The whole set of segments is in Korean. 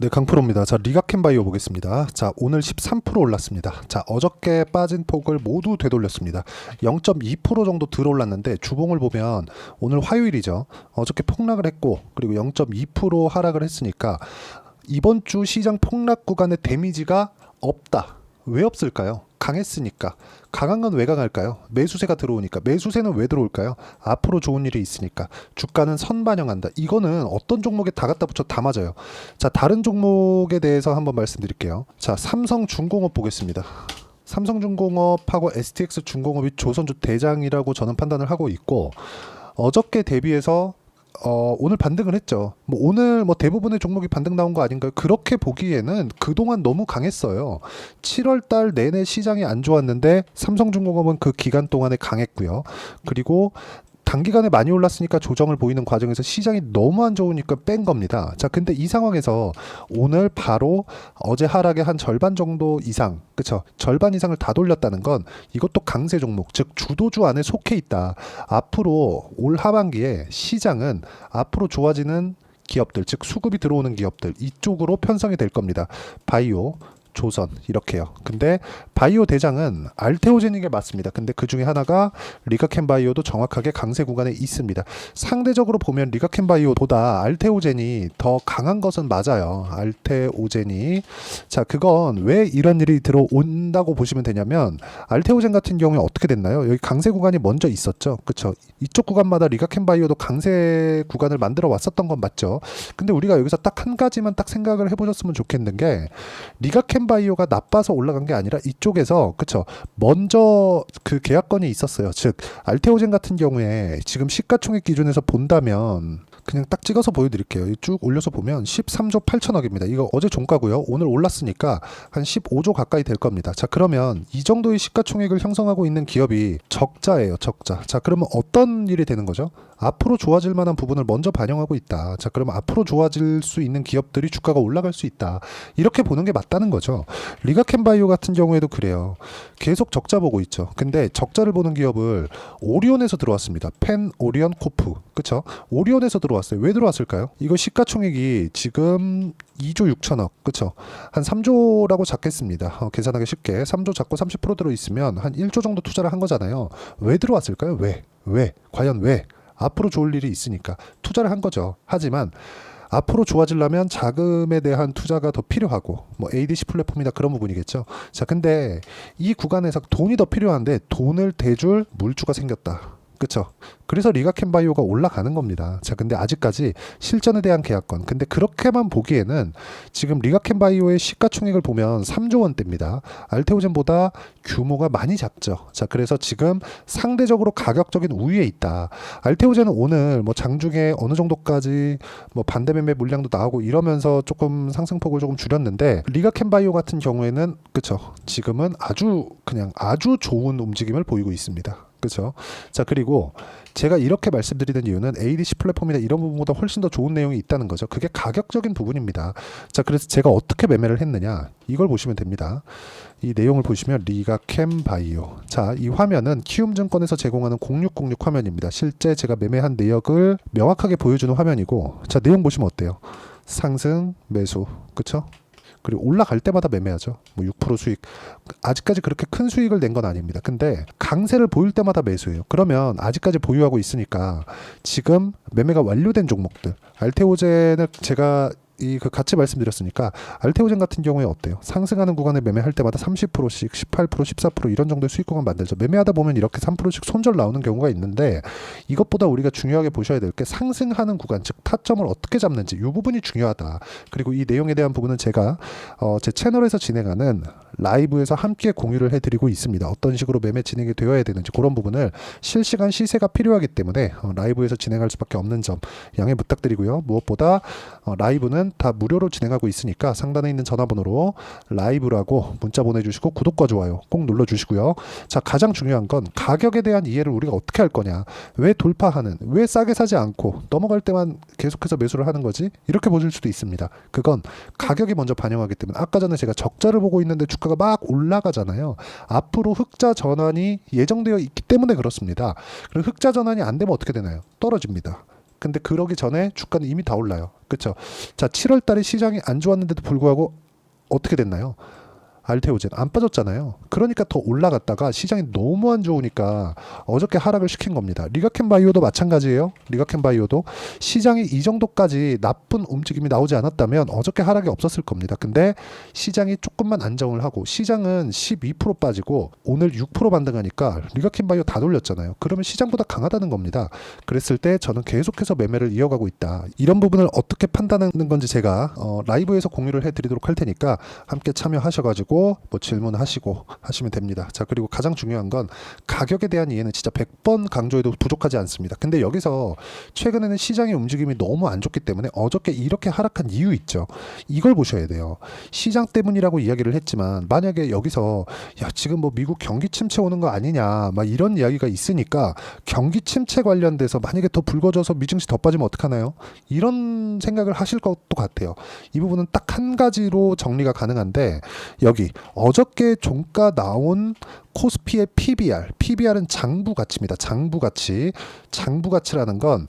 네, 강프로입니다. 자, 리가켄바이오 보겠습니다. 자, 오늘 13% 올랐습니다. 자, 어저께 빠진 폭을 모두 되돌렸습니다. 0.2% 정도 들어올랐는데 주봉을 보면 오늘 화요일이죠. 어저께 폭락을 했고 그리고 0.2% 하락을 했으니까 이번 주 시장 폭락 구간의 데미지가 없다. 왜 없을까요? 강했으니까. 강한 건 왜 강할까요? 매수세가 들어오니까. 매수세는 왜 들어올까요? 앞으로 좋은 일이 있으니까. 주가는 선반영한다. 이거는 어떤 종목에 다 갖다 붙여 다 맞아요. 자, 다른 종목에 대해서 한번 말씀드릴게요. 자, 삼성중공업 보겠습니다. 삼성중공업하고 STX중공업이 조선주 대장이라고 저는 판단을 하고 있고, 어저께 대비해서 오늘 반등을 했죠. 오늘 대부분의 종목이 반등 나온 거 아닌가요? 그렇게 보기에는 그동안 너무 강했어요. 7월 달 내내 시장이 안 좋았는데 삼성중공업은 그 기간 동안에 강했고요. 그리고 단기간에 많이 올랐으니까 조정을 보이는 과정에서 시장이 너무 안 좋으니까 뺀 겁니다. 자, 근데 이 상황에서 오늘 바로 어제 하락의 한 절반 정도 이상, 그쵸? 절반 이상을 다 돌렸다는 건 이것도 강세 종목, 즉 주도주 안에 속해 있다. 앞으로 올 하반기에 시장은 앞으로 좋아지는 기업들, 즉 수급이 들어오는 기업들 이쪽으로 편성이 될 겁니다. 바이오, 조선 이렇게요. 근데 바이오 대장은 알테오제닉에 맞습니다. 근데 그 중에 하나가 리가켄바이오도 정확하게 강세 구간에 있습니다. 상대적으로 보면 리가켄바이오보다 알테오젠이 더 강한 것은 맞아요. 알테오젠이. 자, 그건 왜 이런 일이 들어온다고 보시면 되냐면 알테오젠 같은 경우에 어떻게 됐나요? 여기 강세 구간이 먼저 있었죠. 그쵸? 이쪽 구간마다 리가켄바이오도 강세 구간을 만들어 왔었던 건 맞죠. 근데 우리가 여기서 딱 한 가지만 딱 생각을 해보셨으면 좋겠는 게 리가켄바이오가 나빠서 올라간 게 아니라 이쪽에서 그쵸 먼저 그 계약건이 있었어요. 즉 알테오젠 같은 경우에 지금 시가총액 기준에서 본다면 그냥 딱 찍어서 보여드릴게요. 쭉 올려서 보면 13조 8천억입니다. 이거 어제 종가고요. 오늘 올랐으니까 한 15조 가까이 될 겁니다. 자, 그러면 이 정도의 시가총액을 형성하고 있는 기업이 적자예요. 적자. 자, 그러면 어떤 일이 되는 거죠? 앞으로 좋아질 만한 부분을 먼저 반영하고 있다. 자, 그러면 앞으로 좋아질 수 있는 기업들이 주가가 올라갈 수 있다. 이렇게 보는 게 맞다는 거죠. 리가켄바이오 같은 경우에도 그래요. 계속 적자 보고 있죠. 근데 적자를 보는 기업을 오리온에서 들어왔습니다. 펜 오리온 코프. 그쵸? 오리온에서 들어왔어요. 왜 들어왔을까요? 이거 시가총액이 지금 2조 6천억. 그쵸? 한 3조라고 잡겠습니다. 계산하기 쉽게. 3조 잡고 30% 들어있으면 한 1조 정도 투자를 한 거잖아요. 왜 들어왔을까요? 왜? 과연 왜? 앞으로 좋을 일이 있으니까 투자를 한 거죠. 하지만 앞으로 좋아지려면 자금에 대한 투자가 더 필요하고 ADC 플랫폼이나 그런 부분이겠죠. 자, 근데 이 구간에서 돈이 더 필요한데 돈을 대줄 물주가 생겼다. 그쵸? 그래서 리가켄바이오가 올라가는 겁니다. 자, 근데 아직까지 실전에 대한 계약건. 근데 그렇게만 보기에는 지금 리가켄바이오의 시가총액을 보면 3조 원대입니다. 알테오젠보다 규모가 많이 작죠. 자, 그래서 지금 상대적으로 가격적인 우위에 있다. 알테오젠은 오늘 장중에 어느 정도까지 반대 매매 물량도 나오고 이러면서 조금 상승폭을 조금 줄였는데 리가켄바이오 같은 경우에는 그쵸? 지금은 아주 좋은 움직임을 보이고 있습니다. 그렇죠. 자, 그리고 제가 이렇게 말씀드리는 이유는 ADC 플랫폼이나 이런 부분보다 훨씬 더 좋은 내용이 있다는 거죠. 그게 가격적인 부분입니다. 자, 그래서 제가 어떻게 매매를 했느냐 이걸 보시면 됩니다. 이 내용을 보시면 리가켄바이오. 자, 이 화면은 키움증권에서 제공하는 0606 화면입니다. 실제 제가 매매한 내역을 명확하게 보여주는 화면이고, 자, 내용 보시면 어때요? 상승, 매수, 그렇죠? 그리고 올라갈 때마다 매매하죠. 6% 수익. 아직까지 그렇게 큰 수익을 낸 건 아닙니다. 근데 강세를 보일 때마다 매수해요. 그러면 아직까지 보유하고 있으니까 지금 매매가 완료된 종목들. 알테오젠을 제가 같이 말씀드렸으니까 알테오젠 같은 경우에 어때요? 상승하는 구간에 매매할 때마다 30%씩 18% 14% 이런 정도의 수익 구간 만들죠. 매매하다 보면 이렇게 3%씩 손절 나오는 경우가 있는데 이것보다 우리가 중요하게 보셔야 될 게 상승하는 구간, 즉 타점을 어떻게 잡는지 이 부분이 중요하다. 그리고 이 내용에 대한 부분은 제가 제 채널에서 진행하는 라이브에서 함께 공유를 해드리고 있습니다. 어떤 식으로 매매 진행이 되어야 되는지 그런 부분을 실시간 시세가 필요하기 때문에 라이브에서 진행할 수밖에 없는 점 양해 부탁드리고요. 무엇보다 라이브는 다 무료로 진행하고 있으니까 상단에 있는 전화번호로 라이브라고 문자 보내주시고 구독과 좋아요 꼭 눌러주시고요. 자, 가장 중요한 건 가격에 대한 이해를 우리가 어떻게 할 거냐. 왜 돌파하는, 왜 싸게 사지 않고 넘어갈 때만 계속해서 매수를 하는 거지? 이렇게 보실 수도 있습니다. 그건 가격이 먼저 반영하기 때문에 아까 전에 제가 적자를 보고 있는데 주가가 막 올라가잖아요. 앞으로 흑자 전환이 예정되어 있기 때문에 그렇습니다. 그리고 흑자 전환이 안 되면 어떻게 되나요? 떨어집니다. 근데 그러기 전에 주가는 이미 다 올라요. 그렇죠? 자, 7월 달에 시장이 안 좋았는데도 불구하고 어떻게 됐나요? 알테오젠 안 빠졌잖아요. 그러니까 더 올라갔다가 시장이 너무 안 좋으니까 어저께 하락을 시킨 겁니다. 리가켄바이오도 마찬가지예요. 리가켄바이오도 시장이 이 정도까지 나쁜 움직임이 나오지 않았다면 어저께 하락이 없었을 겁니다. 근데 시장이 조금만 안정을 하고 시장은 12% 빠지고 오늘 6% 반등하니까 리가켄바이오 다 돌렸잖아요. 그러면 시장보다 강하다는 겁니다. 그랬을 때 저는 계속해서 매매를 이어가고 있다. 이런 부분을 어떻게 판단하는 건지 제가 라이브에서 공유를 해드리도록 할 테니까 함께 참여하셔가지고 뭐 질문하시고 하시면 됩니다. 자, 그리고 가장 중요한 건 가격에 대한 이해는 진짜 100번 강조해도 부족하지 않습니다. 근데 여기서 최근에는 시장의 움직임이 너무 안 좋기 때문에 어저께 이렇게 하락한 이유 있죠. 이걸 보셔야 돼요. 시장 때문이라고 이야기를 했지만 만약에 여기서 야, 지금 뭐 미국 경기 침체 오는 거 아니냐 막 이런 이야기가 있으니까 경기 침체 관련돼서 만약에 더 불거져서 미증시 더 빠지면 어떡하나요? 이런 생각을 하실 것도 같아요. 이 부분은 딱 한 가지로 정리가 가능한데 여기 어저께 종가 나온 코스피의 PBR은 장부 가치입니다. 장부 가치. 장부 가치라는 건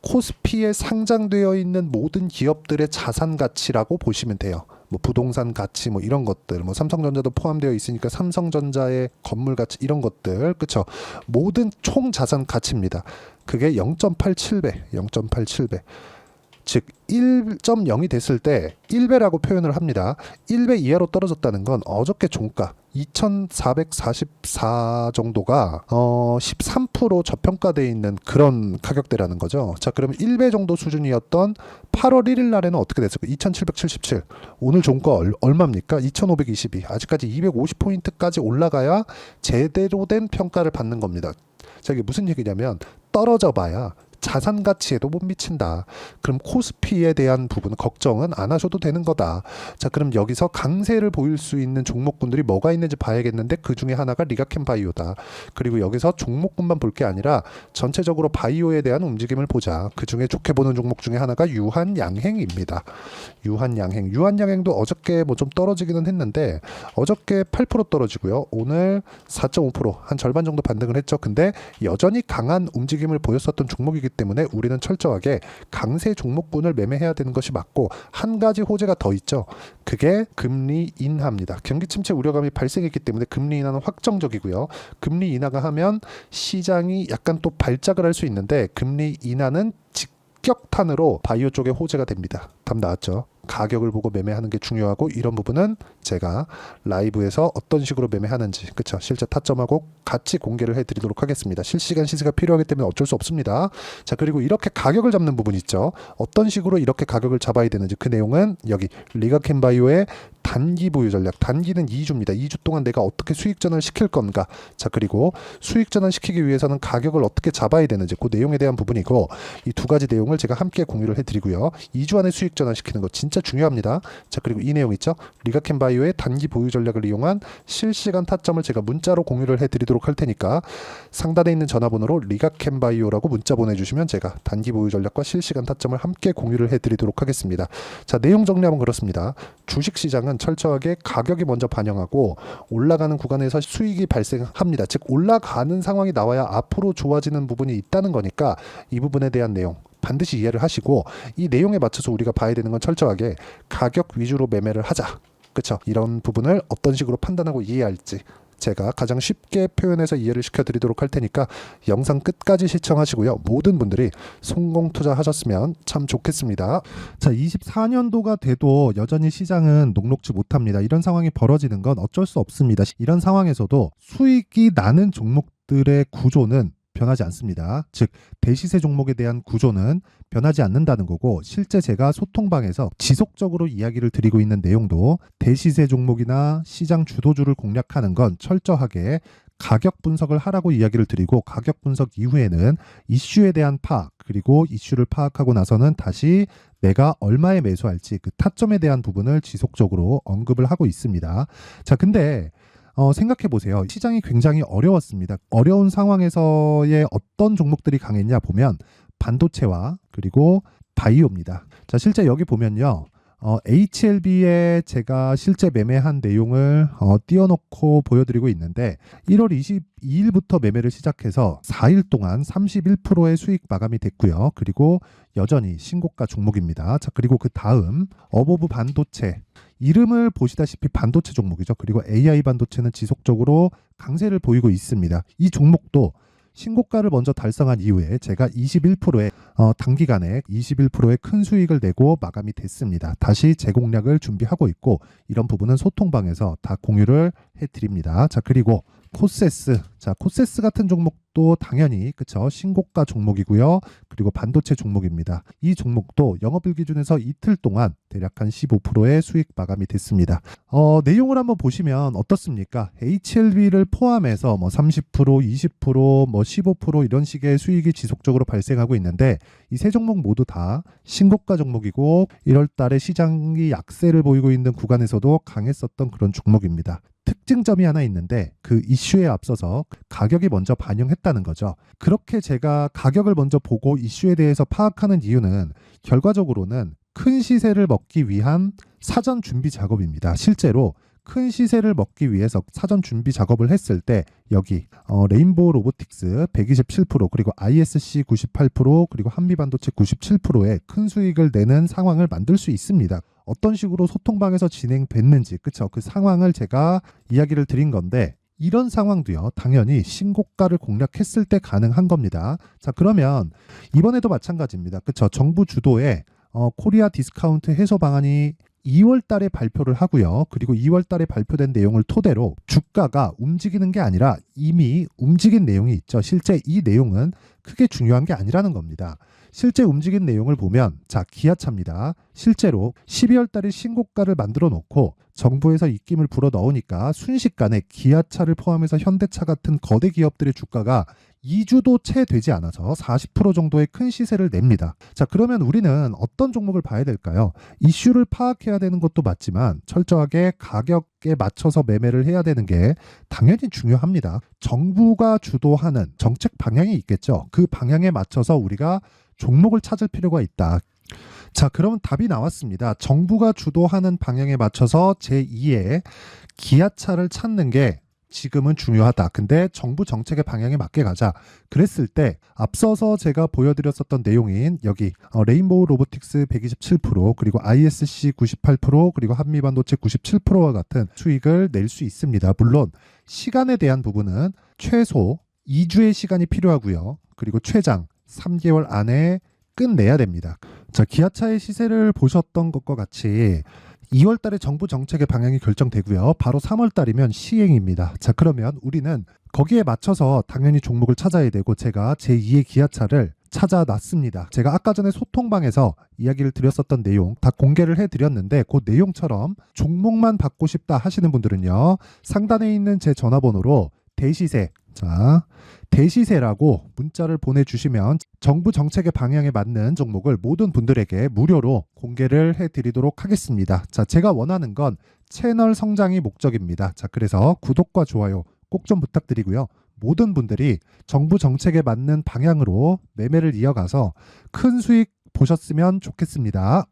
코스피에 상장되어 있는 모든 기업들의 자산 가치라고 보시면 돼요. 뭐 부동산 가치 뭐 이런 것들, 뭐 삼성전자도 포함되어 있으니까 삼성전자의 건물 가치 이런 것들, 그쵸? 모든 총 자산 가치입니다. 그게 0.87배. 즉 1.0이 됐을 때 1배라고 표현을 합니다. 1배 이하로 떨어졌다는 건 어저께 종가 2,444 정도가 13% 저평가되어 있는 그런 가격대라는 거죠. 자, 그러면 1배 정도 수준이었던 8월 1일 날에는 어떻게 됐을까? 2,777. 오늘 종가 얼마입니까? 2,522. 아직까지 250포인트까지 올라가야 제대로 된 평가를 받는 겁니다. 자, 이게 무슨 얘기냐면 떨어져 봐야 자산 가치에도 못 미친다. 그럼 코스피에 대한 부분 걱정은 안 하셔도 되는 거다. 자, 그럼 여기서 강세를 보일 수 있는 종목군들이 뭐가 있는지 봐야겠는데 그 중에 하나가 리가켄바이오다. 그리고 여기서 종목군만 볼 게 아니라 전체적으로 바이오에 대한 움직임을 보자. 그 중에 좋게 보는 종목 중에 하나가 유한양행입니다. 유한양행도 어저께 뭐 좀 떨어지기는 했는데 어저께 8% 떨어지고요. 오늘 4.5% 한 절반 정도 반등을 했죠. 근데 여전히 강한 움직임을 보였었던 종목이기 때문에 우리는 철저하게 강세 종목군을 매매해야 되는 것이 맞고 한 가지 호재가 더 있죠. 그게 금리 인하입니다. 경기 침체 우려감이 발생했기 때문에 금리 인하는 확정적이고요. 금리 인하가 하면 시장이 약간 또 발작을 할 수 있는데 금리 인하는 직격탄으로 바이오 쪽에 호재가 됩니다. 답 나왔죠? 가격을 보고 매매하는 게 중요하고 이런 부분은 제가 라이브에서 어떤 식으로 매매하는지 그쵸 실제 타점하고 같이 공개를 해드리도록 하겠습니다. 실시간 시세가 필요하기 때문에 어쩔 수 없습니다. 자, 그리고 이렇게 가격을 잡는 부분 있죠. 어떤 식으로 이렇게 가격을 잡아야 되는지 그 내용은 여기 리가켄바이오의 단기 보유 전략. 단기는 2주입니다. 2주 동안 내가 어떻게 수익 전환을 시킬 건가. 자, 그리고 수익 전환 시키기 위해서는 가격을 어떻게 잡아야 되는지 그 내용에 대한 부분이고 이 두 가지 내용을 제가 함께 공유를 해드리고요. 2주 안에 수익 전환 시키는 거 진짜 중요합니다. 자, 그리고 이 내용 있죠. 리가켄바이오의 단기 보유 전략을 이용한 실시간 타점을 제가 문자로 공유를 해드리도록 할 테니까 상단에 있는 전화번호로 리가켄바이오라고 문자 보내주시면 제가 단기 보유 전략과 실시간 타점을 함께 공유를 해드리도록 하겠습니다. 자, 내용 정리하면 그렇습니다. 주식시장은 철저하게 가격이 먼저 반영하고 올라가는 구간에서 수익이 발생합니다. 즉 올라가는 상황이 나와야 앞으로 좋아지는 부분이 있다는 거니까 이 부분에 대한 내용 반드시 이해를 하시고 이 내용에 맞춰서 우리가 봐야 되는 건 철저하게 가격 위주로 매매를 하자. 그렇죠? 이런 부분을 어떤 식으로 판단하고 이해할지 제가 가장 쉽게 표현해서 이해를 시켜드리도록 할 테니까 영상 끝까지 시청하시고요. 모든 분들이 성공 투자하셨으면 참 좋겠습니다. 자, 24년도가 돼도 여전히 시장은 녹록지 못합니다. 이런 상황이 벌어지는 건 어쩔 수 없습니다. 이런 상황에서도 수익이 나는 종목들의 구조는 변하지 않습니다. 즉 대시세 종목에 대한 구조는 변하지 않는다는 거고 실제 제가 소통방에서 지속적으로 이야기를 드리고 있는 내용도 대시세 종목이나 시장 주도주를 공략하는 건 철저하게 가격 분석을 하라고 이야기를 드리고 가격 분석 이후에는 이슈에 대한 파악 그리고 이슈를 파악하고 나서는 다시 내가 얼마에 매수할지 그 타점에 대한 부분을 지속적으로 언급을 하고 있습니다. 자, 근데 생각해 보세요. 시장이 굉장히 어려웠습니다. 어려운 상황에서의 어떤 종목들이 강했냐 보면 반도체와 그리고 바이오입니다. 자, 실제 여기 보면요. HLB에 제가 실제 매매한 내용을 띄워놓고 보여드리고 있는데 1월 22일부터 매매를 시작해서 4일 동안 31%의 수익 마감이 됐고요. 그리고 여전히 신고가 종목입니다. 자, 그리고 그 다음 어보브 반도체, 이름을 보시다시피 반도체 종목이죠. 그리고 AI 반도체는 지속적으로 강세를 보이고 있습니다. 이 종목도 신고가를 먼저 달성한 이후에 제가 21%의 단기간에 21%의 큰 수익을 내고 마감이 됐습니다. 다시 재공략을 준비하고 있고 이런 부분은 소통방에서 다 공유를 해드립니다. 자, 그리고 코세스. 자, 코세스 같은 종목도 당연히 그쵸, 신고가 종목이고요. 그리고 반도체 종목입니다. 이 종목도 영업일 기준에서 이틀 동안 대략 한 15%의 수익 마감이 됐습니다. 내용을 한번 보시면 어떻습니까? HLB를 포함해서 뭐 30%, 20%, 뭐 15% 이런 식의 수익이 지속적으로 발생하고 있는데 이 세 종목 모두 다 신고가 종목이고 1월 달에 시장이 약세를 보이고 있는 구간에서도 강했었던 그런 종목입니다. 특징점이 하나 있는데 그 이슈에 앞서서 가격이 먼저 반영했다는 거죠. 그렇게 제가 가격을 먼저 보고 이슈에 대해서 파악하는 이유는 결과적으로는 큰 시세를 먹기 위한 사전 준비 작업입니다. 실제로 큰 시세를 먹기 위해서 사전 준비 작업을 했을 때 여기 레인보우 로보틱스 127% 그리고 ISC 98% 그리고 한미반도체 97%의 큰 수익을 내는 상황을 만들 수 있습니다. 어떤 식으로 소통방에서 진행됐는지 그쵸, 그 상황을 제가 이야기를 드린 건데 이런 상황도요 당연히 신고가를 공략했을 때 가능한 겁니다. 자, 그러면 이번에도 마찬가지입니다. 그쵸, 정부 주도의 코리아 디스카운트 해소 방안이 2월 달에 발표를 하고요. 그리고 2월 달에 발표된 내용을 토대로 주가가 움직이는 게 아니라 이미 움직인 내용이 있죠. 실제 이 내용은 크게 중요한 게 아니라는 겁니다. 실제 움직인 내용을 보면 자, 기아차입니다. 실제로 12월 달에 신고가를 만들어 놓고 정부에서 입김을 불어 넣으니까 순식간에 기아차를 포함해서 현대차 같은 거대 기업들의 주가가 2주도 채 되지 않아서 40% 정도의 큰 시세를 냅니다. 자, 그러면 우리는 어떤 종목을 봐야 될까요? 이슈를 파악해야 되는 것도 맞지만 철저하게 가격에 맞춰서 매매를 해야 되는 게 당연히 중요합니다. 정부가 주도하는 정책 방향이 있겠죠. 그 방향에 맞춰서 우리가 종목을 찾을 필요가 있다. 자, 그러면 답이 나왔습니다. 정부가 주도하는 방향에 맞춰서 제2의 기아차를 찾는 게 지금은 중요하다. 근데 정부 정책의 방향에 맞게 가자. 그랬을 때 앞서서 제가 보여드렸었던 내용인 여기 레인보우 로보틱스 127% 그리고 ISC 98% 그리고 한미반도체 97%와 같은 수익을 낼 수 있습니다. 물론 시간에 대한 부분은 최소 2주의 시간이 필요하고요. 그리고 최장 3개월 안에 끝내야 됩니다. 자, 기아차의 시세를 보셨던 것과 같이 2월 달에 정부 정책의 방향이 결정되고요. 바로 3월 달이면 시행입니다. 자, 그러면 우리는 거기에 맞춰서 당연히 종목을 찾아야 되고 제가 제2의 기아차를 찾아놨습니다. 제가 아까 전에 소통방에서 이야기를 드렸었던 내용 다 공개를 해드렸는데 그 내용처럼 종목만 받고 싶다 하시는 분들은요. 상단에 있는 제 전화번호로 대시세, 자, 대시세라고 문자를 보내주시면 정부 정책의 방향에 맞는 종목을 모든 분들에게 무료로 공개를 해드리도록 하겠습니다. 자, 제가 원하는 건 채널 성장이 목적입니다. 자, 그래서 구독과 좋아요 꼭 좀 부탁드리고요. 모든 분들이 정부 정책에 맞는 방향으로 매매를 이어가서 큰 수익 보셨으면 좋겠습니다.